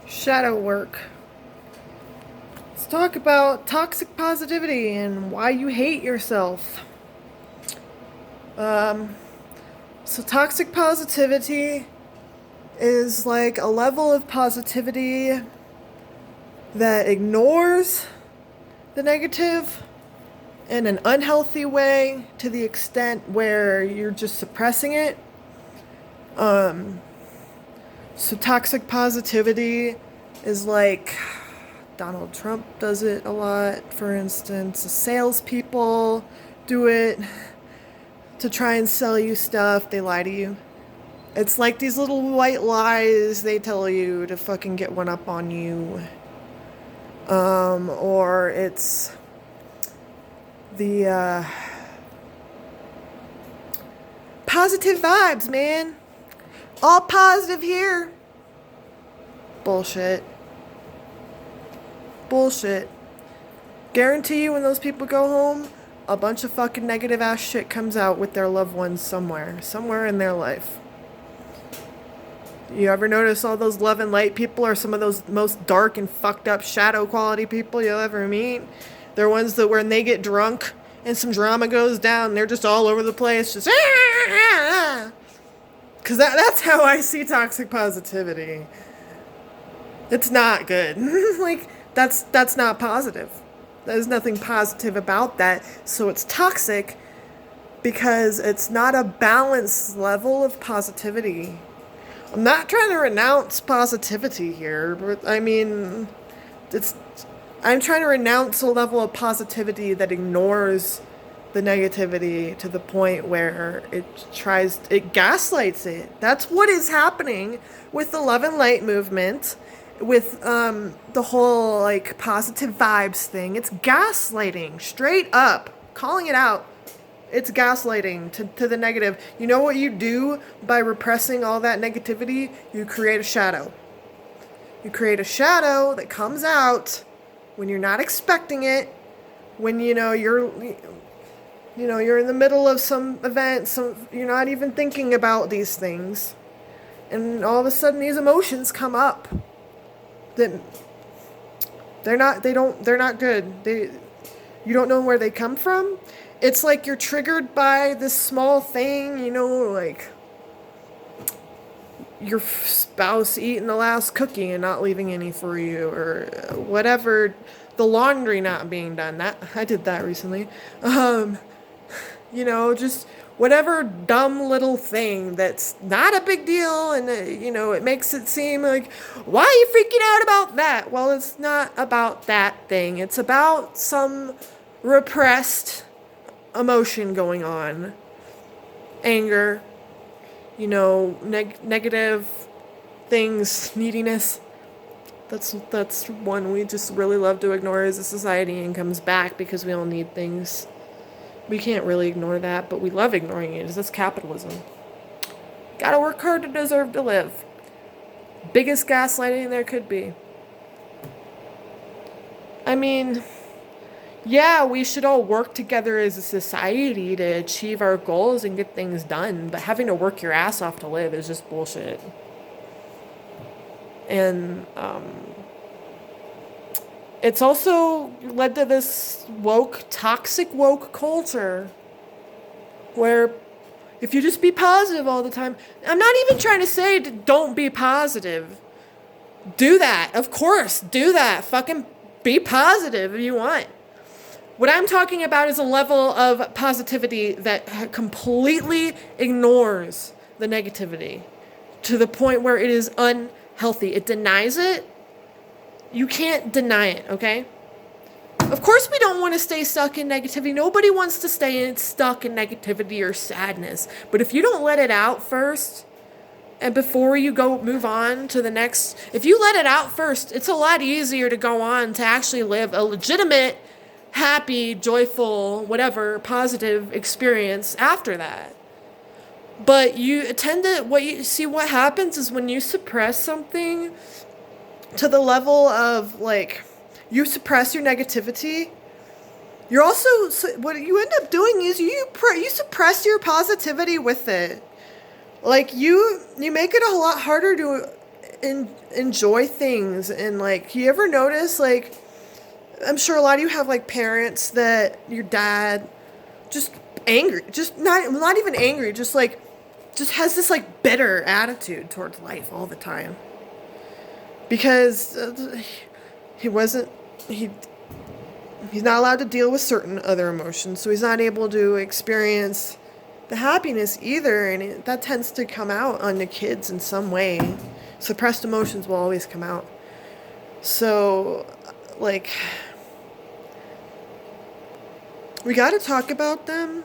Shadow work. Let's talk about toxic positivity and why you hate yourself. Um, so, toxic positivity is like a level of positivity that ignores the negative in an unhealthy way to the extent where you're just suppressing it. Um, so, toxic positivity is like Donald Trump does it a lot, for instance. The salespeople do it to try and sell you stuff. They lie to you. It's like these little white lies they tell you to fucking get one up on you. Or it's the positive vibes, man. All positive here. Bullshit. Bullshit. Guarantee you when those people go home, a bunch of fucking negative ass shit comes out with their loved ones somewhere in their life. You ever notice all those love and light people are some of those most dark and fucked up shadow quality people you'll ever meet? They're ones that when they get drunk and some drama goes down, they're just all over the place, just because that's how I see toxic positivity. It's not good. Like that's not positive. There's nothing positive about that. So it's toxic because it's not a balanced level of positivity. I'm not trying to renounce positivity here, but I mean, it's I'm trying to renounce a level of positivity that ignores the negativity to the point where it gaslights it. That's what is happening with the love and light movement, with the whole like positive vibes thing. It's gaslighting, straight up, calling it out. It's gaslighting to the negative. You know what you do by repressing all that negativity? You create a shadow. You create a shadow that comes out when you're not expecting it, when you're in the middle of some event, you're not even thinking about these things. And all of a sudden these emotions come up that they're not good. You don't know where they come from. It's like you're triggered by this small thing, like your spouse eating the last cookie and not leaving any for you, or whatever, the laundry not being done. That I did that recently. Just whatever dumb little thing that's not a big deal, and it makes it seem like, why are you freaking out about that? Well, it's not about that thing. It's about some repressed emotion going on. Anger, negative things, neediness. That's one we just really love to ignore as a society, and comes back because we all need things. We can't really ignore that, but we love ignoring it. That's capitalism. Gotta work hard to deserve to live. Biggest gaslighting there could be. I mean, yeah, we should all work together as a society to achieve our goals and get things done, but having to work your ass off to live is just bullshit. And it's also led to this toxic woke culture where if you just be positive all the time, I'm not even trying to say don't be positive. Do that. Of course, do that. Fucking be positive if you want. What I'm talking about is a level of positivity that completely ignores the negativity to the point where it is unhealthy. It denies it. You can't deny it, okay? Of course we don't want to stay stuck in negativity. Nobody wants to stay stuck in negativity or sadness. But if you don't let it out first, and before you move on to the next, if you let it out first, it's a lot easier to go on to actually live a legitimate, happy, joyful, whatever, positive experience after that. But what happens is when you suppress something to the level of, like, you suppress your negativity, you're also, what you end up doing is you suppress your positivity with it. Like, you make it a lot harder to enjoy things. And like, you ever notice, like, I'm sure a lot of you have like parents that your dad just angry, just not even angry, just like, just has this like bitter attitude towards life all the time because he wasn't he he's not allowed to deal with certain other emotions, so he's not able to experience the happiness either, and that tends to come out on the kids in some way. Suppressed emotions will always come out. So, like, we got to talk about them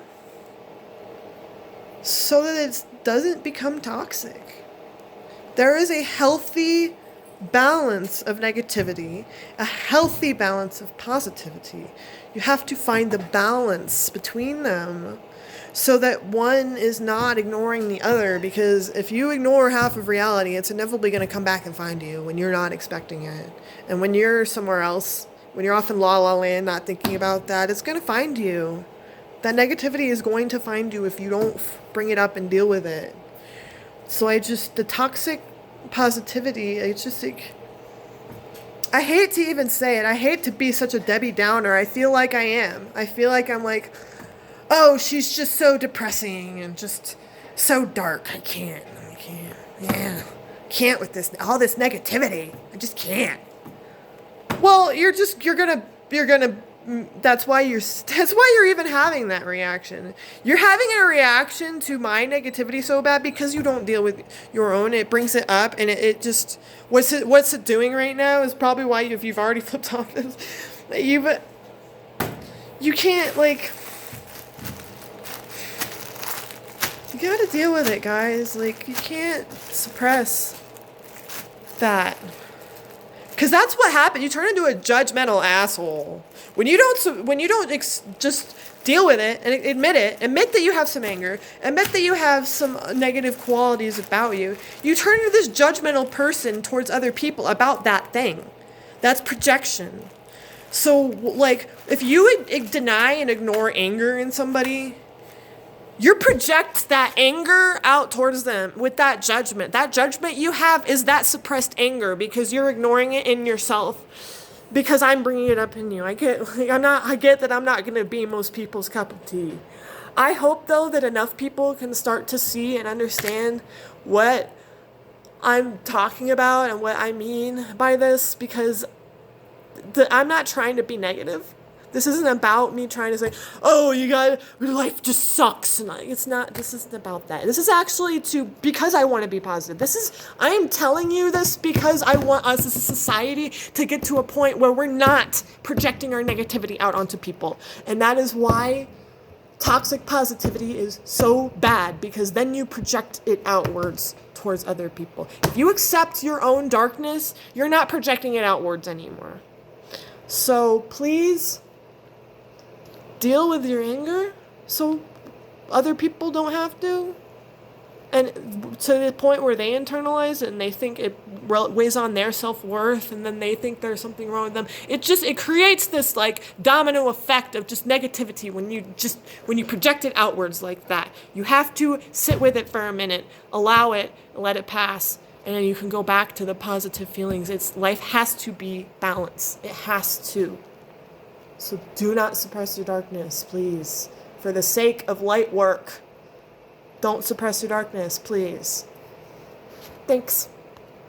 so that it doesn't become toxic. There is a healthy balance of negativity, a healthy balance of positivity. You have to find the balance between them so that one is not ignoring the other, because if you ignore half of reality, it's inevitably going to come back and find you when you're not expecting it. And when you're somewhere else, when you're off in la la land not thinking about that, it's going to find you. That negativity is going to find you if you don't bring it up and deal with it. So the toxic positivity, it's just like, I hate to even say it. I hate to be such a Debbie Downer. I feel like I am. I feel like I'm like, oh, she's just so depressing and just so dark. I can't. Yeah. Can't with all this negativity. I just can't. Well, you're gonna, that's why you're even having that reaction. You're having a reaction to my negativity so bad because you don't deal with your own. It brings it up, and it just, what's it doing right now is probably why if you've already flipped off this, you can't, like, you gotta deal with it, guys. Like, you can't suppress that. Because that's what happened. You turn into a judgmental asshole. When you don't just deal with it and admit that you have some anger, admit that you have some negative qualities about you, you turn into this judgmental person towards other people about that thing. That's projection. So, like, if you would deny and ignore anger in somebody, you project that anger out towards them with that judgment. That judgment you have is that suppressed anger because you're ignoring it in yourself. Because I'm bringing it up in you. I get that I'm not going to be most people's cup of tea. I hope, though, that enough people can start to see and understand what I'm talking about and what I mean by this, because I'm not trying to be negative. This isn't about me trying to say, oh, your life just sucks. And it's not, this isn't about that. This is actually because I want to be positive. I am telling you this because I want us as a society to get to a point where we're not projecting our negativity out onto people. And that is why toxic positivity is so bad, because then you project it outwards towards other people. If you accept your own darkness, you're not projecting it outwards anymore. So please, deal with your anger so other people don't have to. And to the point where they internalize it and they think it weighs on their self-worth, and then they think there's something wrong with them. It creates this like domino effect of just negativity when you project it outwards like that. You have to sit with it for a minute, allow it, let it pass, and then you can go back to the positive feelings. Life has to be balanced. It has to. So do not suppress your darkness, please. For the sake of light work, don't suppress your darkness, please. Thanks.